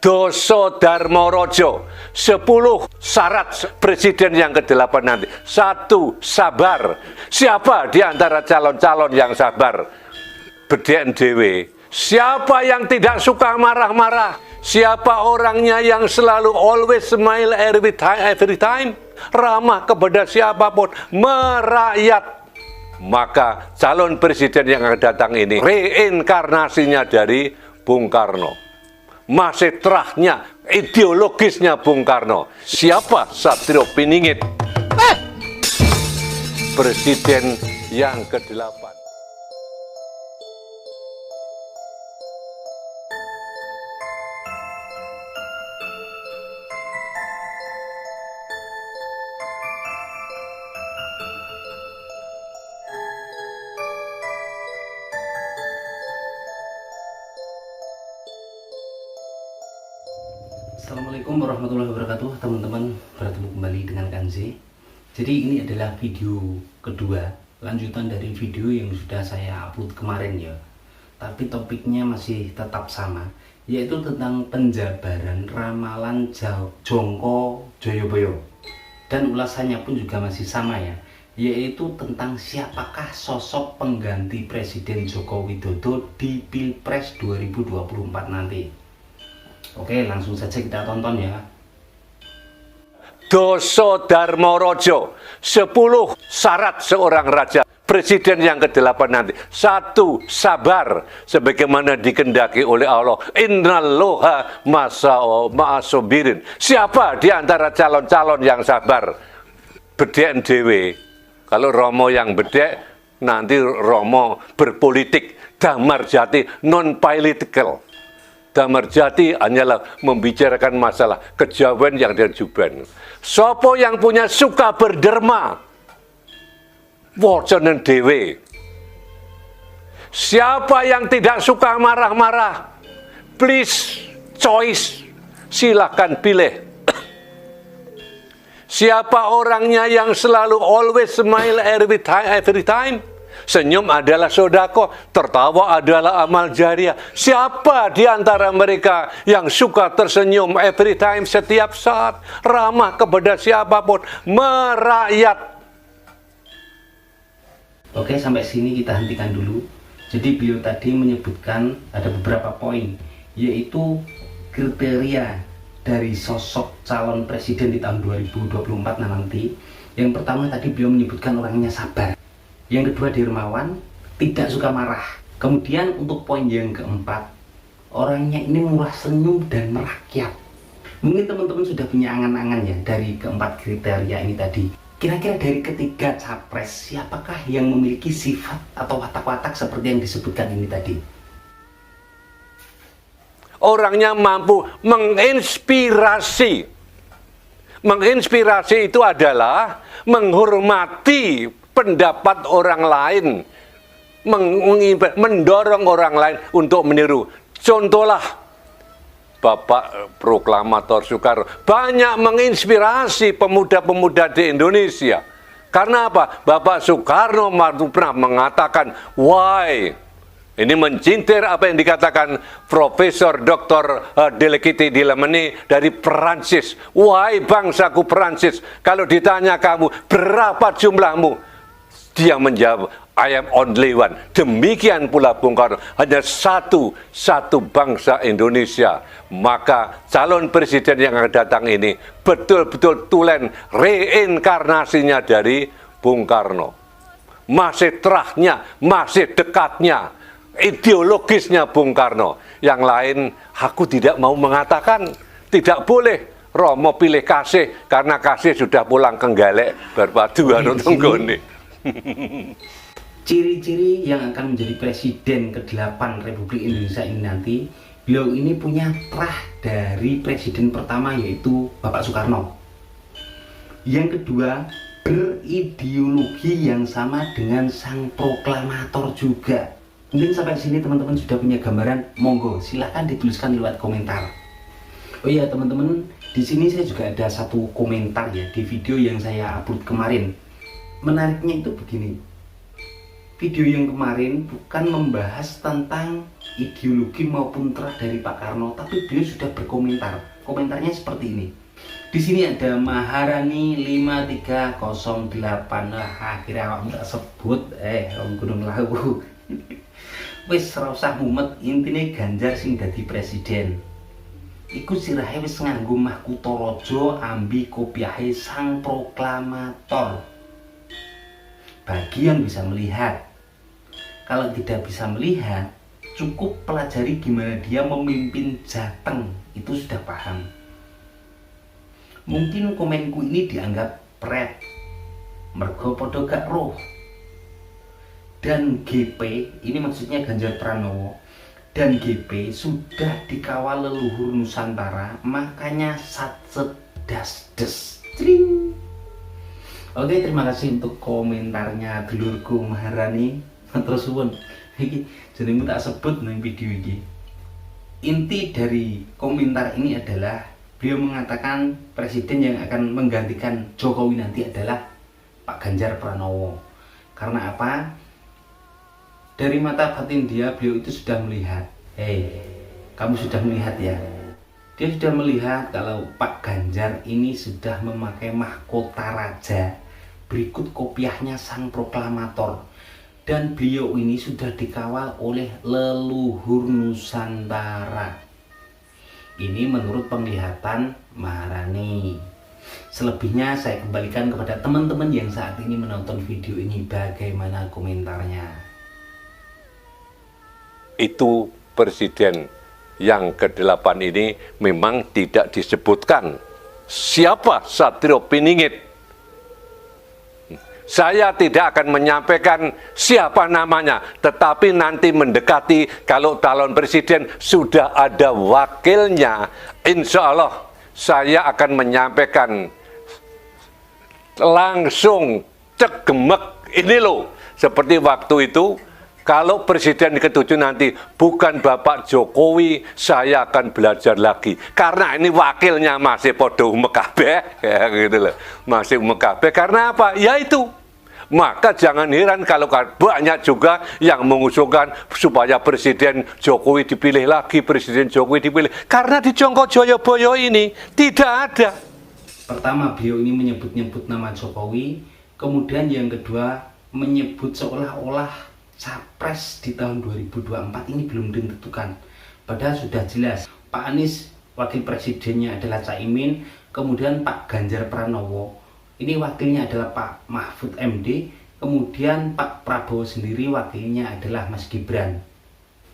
Doso Darmorojo, 10 syarat presiden yang ke-8 nanti. 1. Sabar. Siapa di antara calon-calon yang sabar? Bedek dewe. Siapa yang tidak suka marah-marah? Siapa orangnya yang selalu always smile every time? Ramah kepada siapapun, merakyat. Maka calon presiden yang akan datang ini reinkarnasinya dari Bung Karno. Masih terahnya, ideologisnya Bung Karno. Siapa Satrio Piningit? Presiden yang ke-8. Assalamualaikum warahmatullahi wabarakatuh, teman-teman. Bertemu kembali dengan Kanze. Jadi ini adalah video kedua, lanjutan dari video yang sudah saya upload kemarin ya. Tapi topiknya masih tetap sama, yaitu tentang penjabaran ramalan Jongko Joyoboyo. Dan ulasannya pun juga masih sama ya, yaitu tentang siapakah sosok pengganti Presiden Joko Widodo di Pilpres 2024 nanti. Oke, langsung saja kita tonton ya. Doso Darmorojo, 10 syarat seorang raja presiden yang ke-8 nanti. 1. Sabar, sebagaimana dikehendaki oleh Allah. Innallaha ma'asobirin. Siapa di antara calon-calon yang sabar? Bedek dewe. Kalau Romo yang bedek, nanti Romo berpolitik. Damar Jati non-political. Damar Jati hanyalah membicarakan masalah kejawen yang dan juben. Sopo yang punya suka berderma, woconen dewe. Siapa yang tidak suka marah-marah, please choice, silakan pilih. Siapa orangnya yang selalu always smile every time? Senyum adalah sodako, tertawa adalah amal jariah. Siapa di antara mereka yang suka tersenyum every time, setiap saat, ramah kepada siapapun, merakyat? Oke, sampai sini kita hentikan dulu. Jadi beliau tadi menyebutkan ada beberapa poin, yaitu kriteria dari sosok calon presiden di tahun 2024 nanti. Yang pertama tadi beliau menyebutkan orangnya sabar. Yang kedua dermawan, tidak suka marah. Kemudian untuk poin yang keempat, orangnya ini murah senyum dan merakyat. Mungkin teman-teman sudah punya angan-angan ya dari keempat kriteria ini tadi. Kira-kira dari ketiga capres, siapakah yang memiliki sifat atau watak-watak seperti yang disebutkan ini tadi? Orangnya mampu menginspirasi. Menginspirasi itu adalah menghormati pendapat orang lain, mendorong orang lain untuk meniru. Contohlah Bapak Proklamator Soekarno banyak menginspirasi pemuda-pemuda di Indonesia. Karena apa? Bapak Soekarno pernah mengatakan, why? Ini mencintir apa yang dikatakan Profesor Dr. Delegiti Dilemeni dari Perancis. Wahai bangsaku Perancis, kalau ditanya kamu berapa jumlahmu? Dia menjawab, I am only one. Demikian pula Bung Karno, hanya satu bangsa Indonesia. Maka calon presiden yang akan datang ini betul-betul tulen reinkarnasinya dari Bung Karno. Masih terahnya, masih dekatnya, ideologisnya Bung Karno. Yang lain aku tidak mau mengatakan, tidak boleh. Romo pilih Kasih, karena Kasih sudah pulang ke Nggalek berpaduan untuk goni. Ciri-ciri yang akan menjadi presiden ke-8 Republik Indonesia ini nanti, beliau ini punya terah dari presiden pertama yaitu Bapak Soekarno. Yang kedua, berideologi yang sama dengan sang proklamator juga. Mungkin sampai sini teman-teman sudah punya gambaran, monggo silahkan dituliskan lewat komentar. Oh iya teman-teman, di sini saya juga ada satu komentar ya di video yang saya upload kemarin. Menariknya itu begini, video yang kemarin bukan membahas tentang ideologi maupun terah dari Pak Karno, tapi beliau sudah berkomentar. Komentarnya seperti ini. Di sini ada Maharani 5308. Akhirnya awakmu tak sebut Gunung Lawu. Wis ora usah mumet, intine Ganjar sing dadi presiden. Iku sirahe wis nganggo mahkota raja ambi kopiahe sang proklamator. Bagi yang bisa melihat, kalau tidak bisa melihat, cukup pelajari gimana dia memimpin Jateng, itu sudah paham. Mungkin komenku ini dianggap pret, mergo podo gak roh. Dan GP, ini maksudnya Ganjar Pranowo, dan GP sudah dikawal leluhur Nusantara, makanya satset das-des. Oke, terima kasih untuk komentarnya dulurku Maharani. Terus suwun, iki jenengmu tak sebut nang video ini. Inti dari komentar ini adalah beliau mengatakan presiden yang akan menggantikan Jokowi nanti adalah Pak Ganjar Pranowo. Karena apa? Dari mata batin dia, beliau itu sudah melihat. Kamu sudah melihat ya? Dia sudah melihat kalau Pak Ganjar ini sudah memakai mahkota raja berikut kopiahnya sang proklamator, dan beliau ini sudah dikawal oleh leluhur Nusantara. Ini menurut penglihatan Maharani. Selebihnya saya kembalikan kepada teman-teman yang saat ini menonton video ini, bagaimana komentarnya. Itu presiden yang ke-8 ini memang tidak disebutkan siapa Satrio Piningit. Saya tidak akan menyampaikan siapa namanya, tetapi nanti mendekati kalau calon presiden sudah ada wakilnya, insya Allah saya akan menyampaikan langsung cegemek ini loh. Seperti waktu itu, kalau presiden ke-7 nanti bukan Bapak Jokowi, saya akan belajar lagi. Karena ini wakilnya masih podo Mekabe, ya gitu loh. Masih Mekabe, karena apa? Ya itu. Maka jangan heran kalau banyak juga yang mengusulkan supaya Presiden Jokowi dipilih lagi, Presiden Jokowi dipilih. Karena di Jongko Joyoboyo ini tidak ada. Pertama, beliau ini menyebut-nyebut nama Jokowi. Kemudian yang kedua, menyebut seolah-olah capres di tahun 2024 ini belum ditentukan. Padahal sudah jelas, Pak Anies wakil presidennya adalah Caimin, kemudian Pak Ganjar Pranowo ini wakilnya adalah Pak Mahfud MD, kemudian Pak Prabowo sendiri wakilnya adalah Mas Gibran.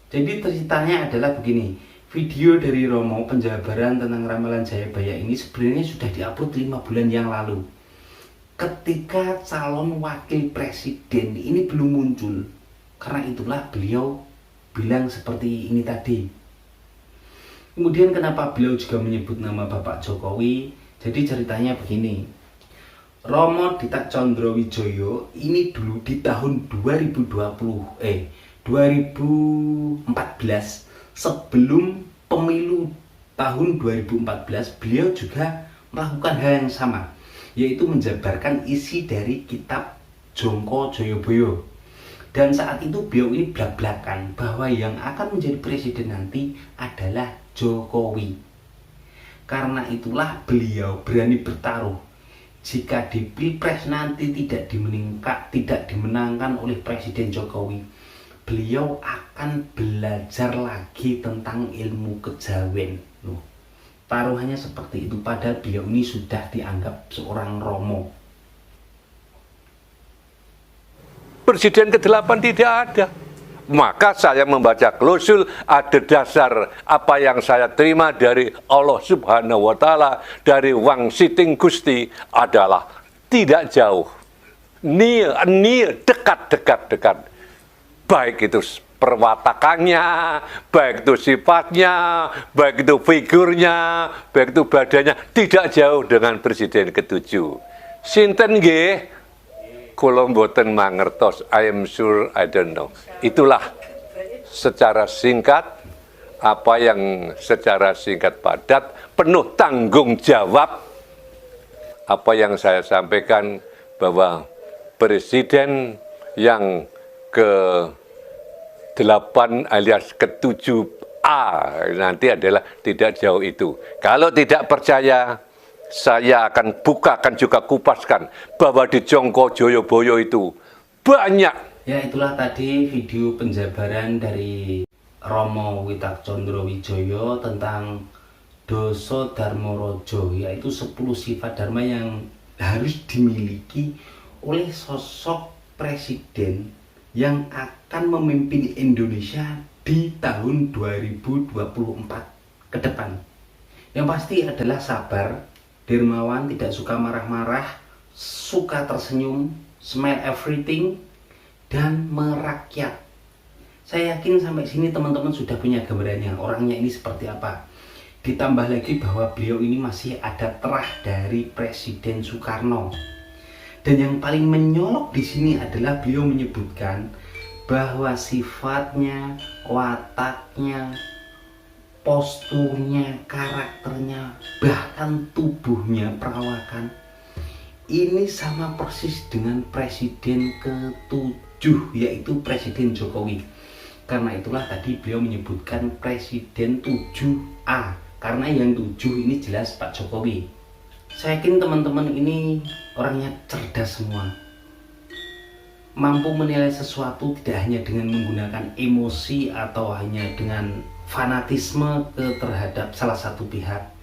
Jadi ceritanya adalah begini, video dari Romo penjabaran tentang ramalan Jayabaya ini sebenarnya sudah diupload 5 bulan yang lalu. Ketika calon wakil presiden ini belum muncul, karena itulah beliau bilang seperti ini tadi. Kemudian kenapa beliau juga menyebut nama Bapak Jokowi? Jadi ceritanya begini, Romo Dita Condrowijoyo ini dulu di tahun 2014 sebelum pemilu tahun 2014 beliau juga melakukan hal yang sama, yaitu menjabarkan isi dari kitab Jongko Joyoboyo. Dan saat itu beliau ini blak-blakan bahwa yang akan menjadi presiden nanti adalah Jokowi. Karena itulah beliau berani bertaruh. Jika di Pilpres nanti tidak dimenangkan oleh Presiden Jokowi, beliau akan belajar lagi tentang ilmu kejawen. Taruhannya seperti itu, padahal beliau ini sudah dianggap seorang Romo. Presiden ke-8 tidak ada. Maka saya membaca klausul, ada dasar apa yang saya terima dari Allah Subhanahu wa Ta'ala, dari Wang Siting Gusti adalah tidak jauh, near, dekat. Baik itu perwatakannya, baik itu sifatnya, baik itu figurnya, baik itu badannya, tidak jauh dengan Presiden ke-7. Sinten nggih? Kula mboten mangertos, I am sure I don't know. Itulah secara singkat, apa yang secara singkat padat, penuh tanggung jawab, apa yang saya sampaikan bahwa presiden yang ke-8 alias ke-7A nanti adalah tidak jauh itu. Kalau tidak percaya, saya akan bukakan juga kupaskan bahwa di Jongko Joyoboyo itu banyak. Ya, itulah tadi video penjabaran dari Romo Witakcondro Wijoyo tentang Doso Dharmorojo, yaitu 10 sifat dharma yang harus dimiliki oleh sosok presiden yang akan memimpin Indonesia di tahun 2024 ke depan. Yang pasti adalah sabar, dermawan, tidak suka marah-marah, suka tersenyum, smile everything, dan merakyat. Saya yakin sampai sini teman-teman sudah punya gambarannya orangnya ini seperti apa. Ditambah lagi bahwa beliau ini masih ada terah dari Presiden Soekarno. Dan yang paling menyolok di sini adalah beliau menyebutkan bahwa sifatnya, wataknya, posturnya, karakternya, bahkan tubuhnya, perawakan ini sama persis dengan Presiden ke-7, yaitu Presiden Jokowi. Karena itulah tadi beliau menyebutkan Presiden 7A, karena yang 7 ini jelas Pak Jokowi. Saya yakin teman-teman ini orangnya cerdas semua, mampu menilai sesuatu tidak hanya dengan menggunakan emosi atau hanya dengan fanatisme terhadap salah satu pihak,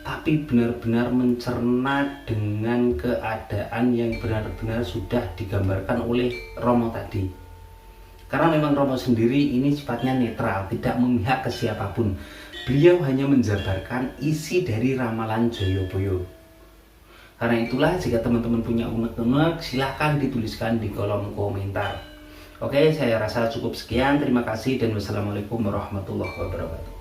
tapi benar-benar mencerna dengan keadaan yang benar-benar sudah digambarkan oleh Romo tadi. Karena memang Romo sendiri ini sifatnya netral, tidak memihak ke siapapun. Beliau hanya menjabarkan isi dari ramalan Joyoboyo. Karena itulah jika teman-teman punya unek-unek, silahkan dituliskan di kolom komentar. Oke, saya rasa cukup sekian. Terima kasih dan wassalamualaikum warahmatullahi wabarakatuh.